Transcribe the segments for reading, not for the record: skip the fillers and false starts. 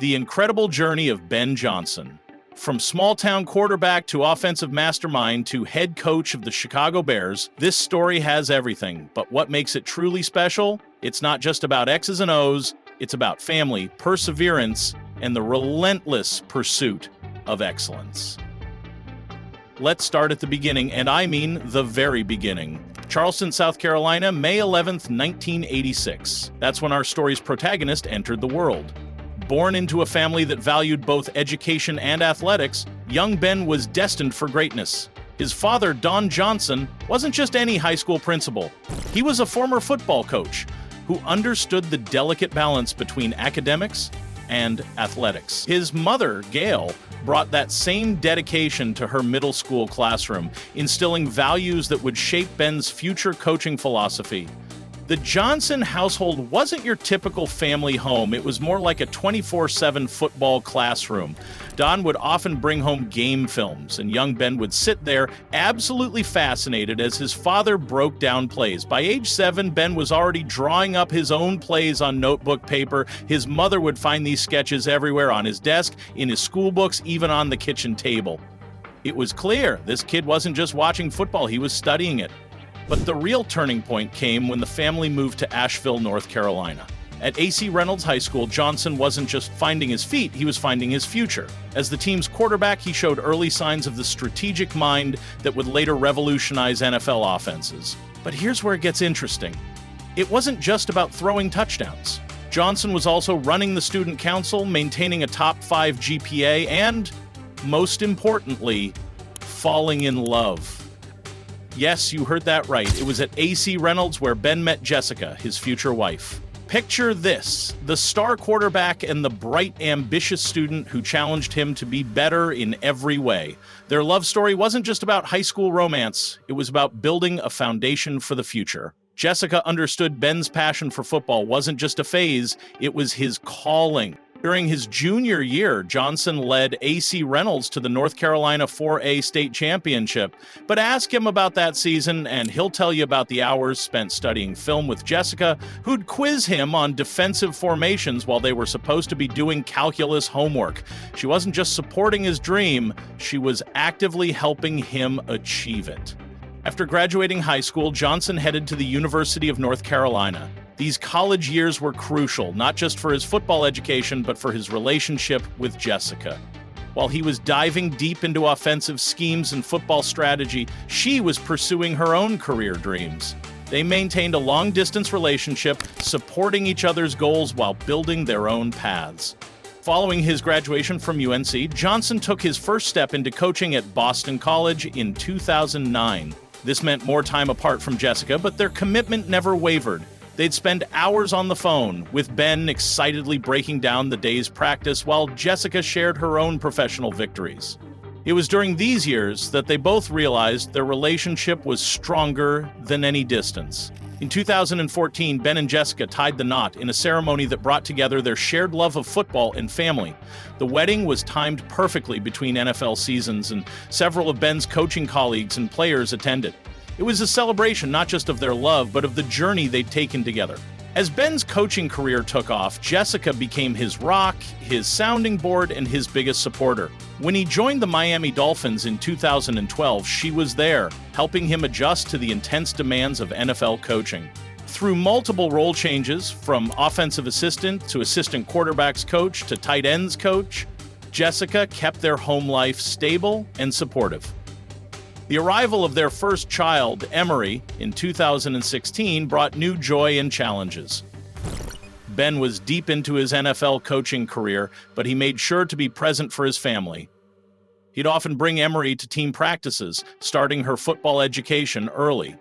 The incredible journey of Ben Johnson. From small-town quarterback to offensive mastermind to head coach of the Chicago Bears, this story has everything. But what makes it truly special? It's not just about X's and O's, it's about family, perseverance, and the relentless pursuit of excellence. Let's start at the beginning, and I mean the very beginning. Charleston, South Carolina, May 11th, 1986. That's when our story's protagonist entered the world. Born into a family that valued both education and athletics, young Ben was destined for greatness. His father, Don Johnson, wasn't just any high school principal. He was a former football coach who understood the delicate balance between academics and athletics. His mother, Gail, brought that same dedication to her middle school classroom, instilling values that would shape Ben's future coaching philosophy. The Johnson household wasn't your typical family home. It was more like a 24/7 football classroom. Don would often bring home game films, and young Ben would sit there absolutely fascinated as his father broke down plays. By age 7, Ben was already drawing up his own plays on notebook paper. His mother would find these sketches everywhere, on his desk, in his school books, even on the kitchen table. It was clear this kid wasn't just watching football, he was studying it. But the real turning point came when the family moved to Asheville, North Carolina. At A.C. Reynolds High School, Johnson wasn't just finding his feet, he was finding his future. As the team's quarterback, he showed early signs of the strategic mind that would later revolutionize NFL offenses. But here's where it gets interesting. It wasn't just about throwing touchdowns. Johnson was also running the student council, maintaining a top 5 GPA, and, most importantly, falling in love. Yes, you heard that right. It was at A.C. Reynolds where Ben met Jessica, his future wife. Picture this: the star quarterback and the bright, ambitious student who challenged him to be better in every way. Their love story wasn't just about high school romance, it was about building a foundation for the future. Jessica understood Ben's passion for football wasn't just a phase, it was his calling. During his junior year, Johnson led A.C. Reynolds to the North Carolina 4A state championship. But ask him about that season, and he'll tell you about the hours spent studying film with Jessica, who'd quiz him on defensive formations while they were supposed to be doing calculus homework. She wasn't just supporting his dream, she was actively helping him achieve it. After graduating high school, Johnson headed to the University of North Carolina. These college years were crucial, not just for his football education, but for his relationship with Jessica. While he was diving deep into offensive schemes and football strategy, she was pursuing her own career dreams. They maintained a long-distance relationship, supporting each other's goals while building their own paths. Following his graduation from UNC, Johnson took his first step into coaching at Boston College in 2009. This meant more time apart from Jessica, but their commitment never wavered. They'd spend hours on the phone, with Ben excitedly breaking down the day's practice while Jessica shared her own professional victories. It was during these years that they both realized their relationship was stronger than any distance. In 2014, Ben and Jessica tied the knot in a ceremony that brought together their shared love of football and family. The wedding was timed perfectly between NFL seasons, and several of Ben's coaching colleagues and players attended. It was a celebration not just of their love, but of the journey they'd taken together. As Ben's coaching career took off, Jessica became his rock, his sounding board, and his biggest supporter. When he joined the Miami Dolphins in 2012, she was there, helping him adjust to the intense demands of NFL coaching. Through multiple role changes, from offensive assistant to assistant quarterbacks coach to tight ends coach, Jessica kept their home life stable and supportive. The arrival of their first child, Emery, in 2016 brought new joy and challenges. Ben was deep into his NFL coaching career, but he made sure to be present for his family. He'd often bring Emery to team practices, starting her football education early.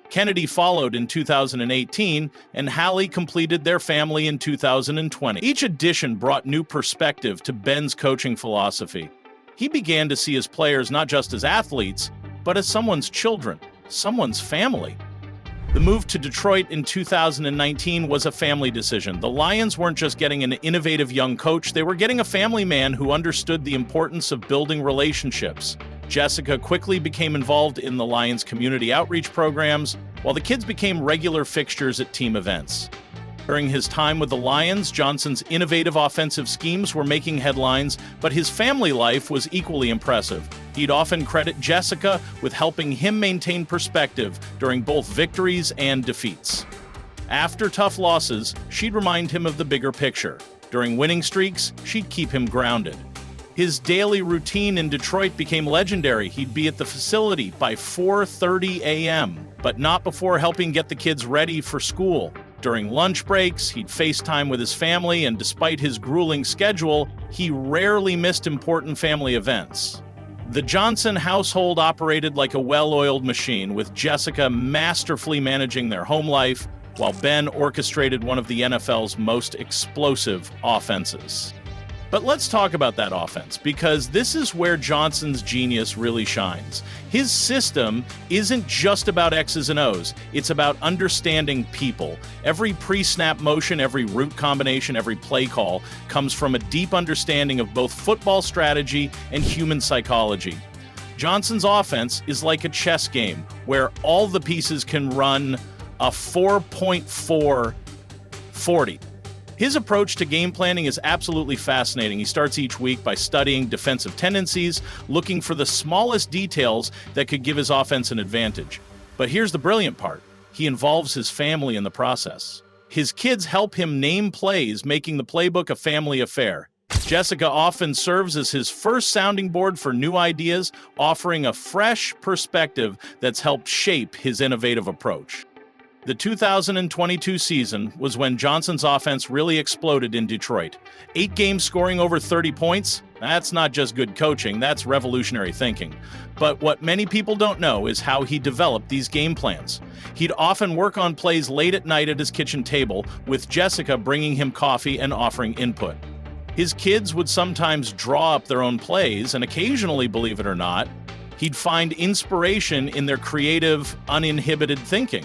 Kennedy followed in 2018, and Hallie completed their family in 2020. Each addition brought new perspective to Ben's coaching philosophy. He began to see his players not just as athletes, but as someone's children, someone's family. The move to Detroit in 2019 was a family decision. The Lions weren't just getting an innovative young coach, they were getting a family man who understood the importance of building relationships. Jessica quickly became involved in the Lions' community outreach programs, while the kids became regular fixtures at team events. During his time with the Lions, Johnson's innovative offensive schemes were making headlines, but his family life was equally impressive. He'd often credit Jessica with helping him maintain perspective during both victories and defeats. After tough losses, she'd remind him of the bigger picture. During winning streaks, she'd keep him grounded. His daily routine in Detroit became legendary. He'd be at the facility by 4:30 a.m., but not before helping get the kids ready for school. During lunch breaks, he'd FaceTime with his family, and despite his grueling schedule, he rarely missed important family events. The Johnson household operated like a well-oiled machine, with Jessica masterfully managing their home life, while Ben orchestrated one of the NFL's most explosive offenses. But let's talk about that offense, because this is where Johnson's genius really shines. His system isn't just about X's and O's, it's about understanding people. Every pre-snap motion, every route combination, every play call comes from a deep understanding of both football strategy and human psychology. Johnson's offense is like a chess game, where all the pieces can run a 4.440. His approach to game planning is absolutely fascinating. He starts each week by studying defensive tendencies, looking for the smallest details that could give his offense an advantage. But here's the brilliant part. He involves his family in the process. His kids help him name plays, making the playbook a family affair. Jessica often serves as his first sounding board for new ideas, offering a fresh perspective that's helped shape his innovative approach. The 2022 season was when Johnson's offense really exploded in Detroit. 8 games scoring over 30 points? That's not just good coaching, that's revolutionary thinking. But what many people don't know is how he developed these game plans. He'd often work on plays late at night at his kitchen table, with Jessica bringing him coffee and offering input. His kids would sometimes draw up their own plays, and occasionally, believe it or not, he'd find inspiration in their creative, uninhibited thinking.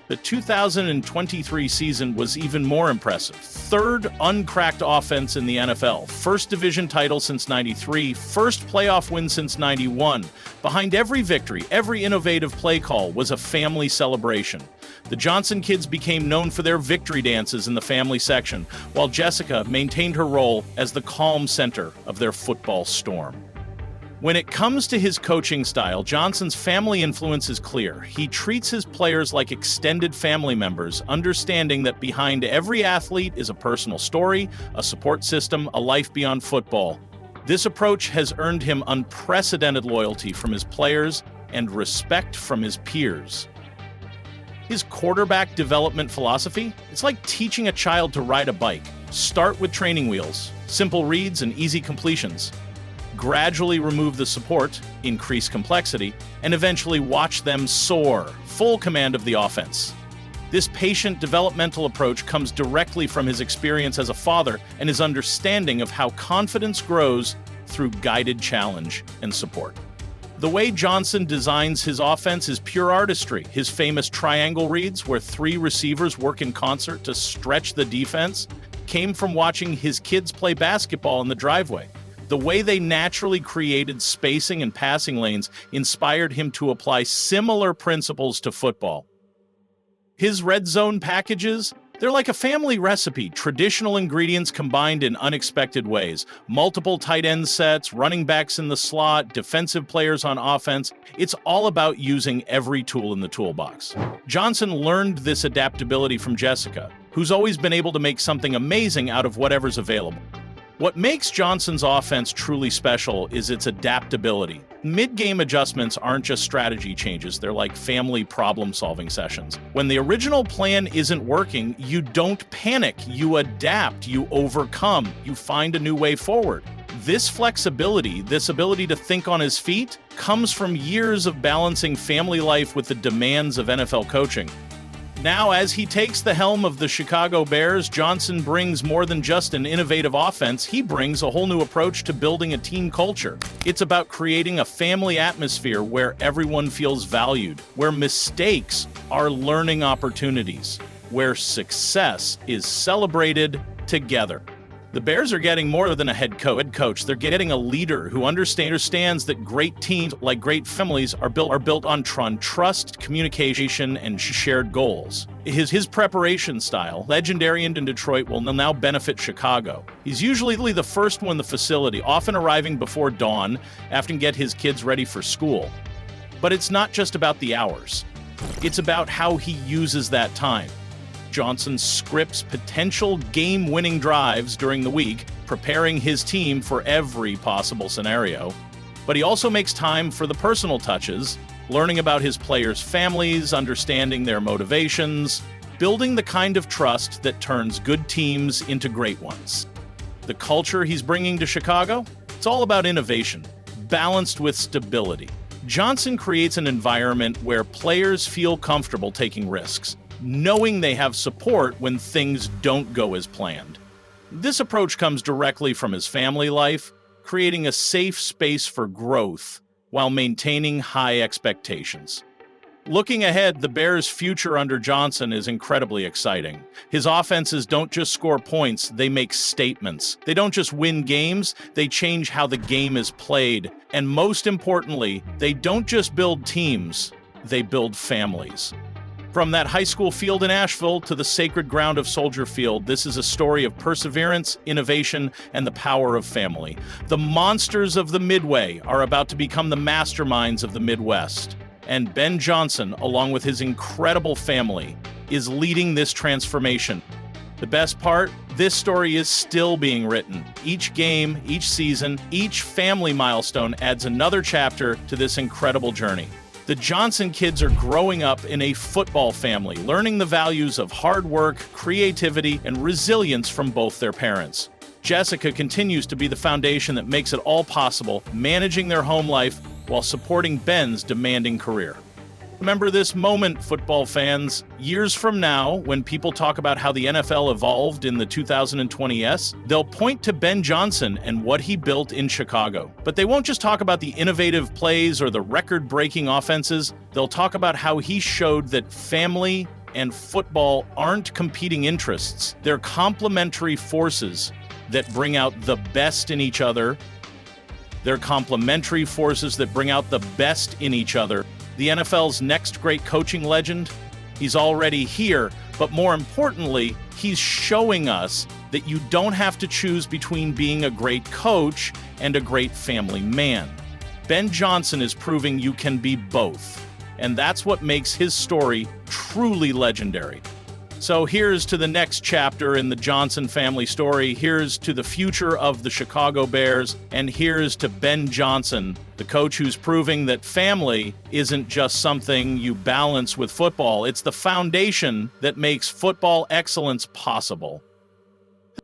The 2023 season was even more impressive. 3rd uncracked offense in the NFL, 1st division title since '93, 1st playoff win since '91. Behind every victory, every innovative play call was a family celebration. The Johnson kids became known for their victory dances in the family section, while Jessica maintained her role as the calm center of their football storm. When it comes to his coaching style, Johnson's family influence is clear. He treats his players like extended family members, understanding that behind every athlete is a personal story, a support system, a life beyond football. This approach has earned him unprecedented loyalty from his players and respect from his peers. His quarterback development philosophy? It's like teaching a child to ride a bike. Start with training wheels, simple reads and easy completions. Gradually remove the support, increase complexity, and eventually watch them soar, full command of the offense. This patient developmental approach comes directly from his experience as a father and his understanding of how confidence grows through guided challenge and support. The way Johnson designs his offense is pure artistry. His famous triangle reads, where 3 receivers work in concert to stretch the defense, came from watching his kids play basketball in the driveway. The way they naturally created spacing and passing lanes inspired him to apply similar principles to football. His red zone packages? They're like a family recipe, traditional ingredients combined in unexpected ways. Multiple tight end sets, running backs in the slot, defensive players on offense. It's all about using every tool in the toolbox. Johnson learned this adaptability from Jessica, who's always been able to make something amazing out of whatever's available. What makes Johnson's offense truly special is its adaptability. Mid-game adjustments aren't just strategy changes, they're like family problem-solving sessions. When the original plan isn't working, you don't panic, you adapt, you overcome, you find a new way forward. This flexibility, this ability to think on his feet, comes from years of balancing family life with the demands of NFL coaching. Now, as he takes the helm of the Chicago Bears, Johnson brings more than just an innovative offense. He brings a whole new approach to building a team culture. It's about creating a family atmosphere where everyone feels valued, where mistakes are learning opportunities, where success is celebrated together. The Bears are getting more than a head coach. They're getting a leader who understands that great teams, like great families, are built on trust, communication, and shared goals. His preparation style, legendary in Detroit, will now benefit Chicago. He's usually the first one in the facility, often arriving before dawn, after get his kids ready for school. But it's not just about the hours. It's about how he uses that time. Johnson scripts potential game-winning drives during the week, preparing his team for every possible scenario. But he also makes time for the personal touches, learning about his players' families, understanding their motivations, building the kind of trust that turns good teams into great ones. The culture he's bringing to Chicago? It's all about innovation, balanced with stability. Johnson creates an environment where players feel comfortable taking risks, knowing they have support when things don't go as planned. This approach comes directly from his family life, creating a safe space for growth while maintaining high expectations. Looking ahead, the Bears' future under Johnson is incredibly exciting. His offenses don't just score points, they make statements. They don't just win games, they change how the game is played. And most importantly, they don't just build teams, they build families. From that high school field in Asheville to the sacred ground of Soldier Field, this is a story of perseverance, innovation, and the power of family. The monsters of the Midway are about to become the masterminds of the Midwest. And Ben Johnson, along with his incredible family, is leading this transformation. The best part? This story is still being written. Each game, each season, each family milestone adds another chapter to this incredible journey. The Johnson kids are growing up in a football family, learning the values of hard work, creativity, and resilience from both their parents. Jessica continues to be the foundation that makes it all possible, managing their home life while supporting Ben's demanding career. Remember this moment, football fans. Years from now, when people talk about how the NFL evolved in the 2020s, they'll point to Ben Johnson and what he built in Chicago. But they won't just talk about the innovative plays or the record-breaking offenses. They'll talk about how he showed that family and football aren't competing interests. They're complementary forces that bring out the best in each other. They're complementary forces that bring out the best in each other. The NFL's next great coaching legend, he's already here, but more importantly, he's showing us that you don't have to choose between being a great coach and a great family man. Ben Johnson is proving you can be both, and that's what makes his story truly legendary. So here's to the next chapter in the Johnson family story, here's to the future of the Chicago Bears, and here's to Ben Johnson, the coach who's proving that family isn't just something you balance with football, it's the foundation that makes football excellence possible.